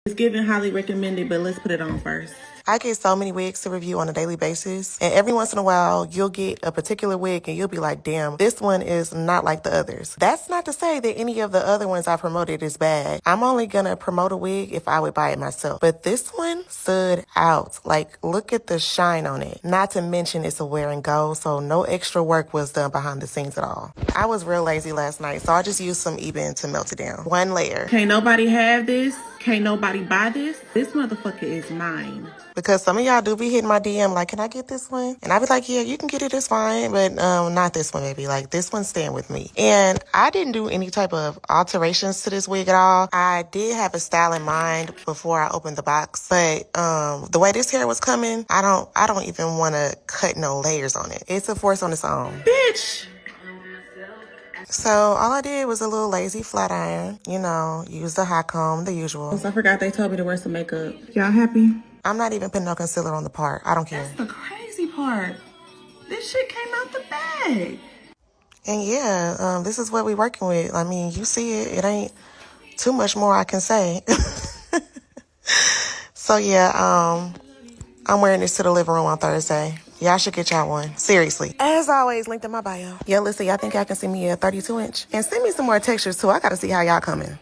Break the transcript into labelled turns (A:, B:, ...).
A: It's given highly recommended, but let's put it on first.
B: I get so many wigs to review on a daily basis, and every once in a while, you'll get a particular wig and you'll be like, damn, this one is not like the others. That's not to say that any of the other ones I promoted is bad. I'm only gonna promote a wig if I would buy it myself. But this one stood out. Like, look at the shine on it. Not to mention it's a wearing gold, so no extra work was done behind the scenes at all. I was real lazy last night, so I just used some Eben to melt it down. One layer.
A: Can't nobody have this. Can't nobody buy this. This motherfucker is mine.
B: Because some of y'all do be hitting my DM like, can I get this one? And I be like, yeah, you can get it, it's fine. But not this one, baby. Like, this one's staying with me. And I didn't do any type of alterations to this wig at all. I did have a style in mind before I opened the box. But the way this hair was coming, I don't even want to cut no layers on it. It's a force on its own.
A: Bitch!
B: So all I did was a little lazy flat iron. You know, use the hot comb, the usual.
A: I forgot they told me to wear some makeup. Y'all happy?
B: I'm not even putting no concealer on the part. I don't care.
A: That's the crazy part. This shit came out the bag.
B: And yeah, this is what we working with. I mean, you see it. It ain't too much more I can say. So yeah, I'm wearing this to the living room on Thursday. Y'all should get y'all one. Seriously. As always, linked in my bio. Yo, listen, y'all think y'all can see me at 32 inch? And send me some more textures too. I gotta see how y'all coming.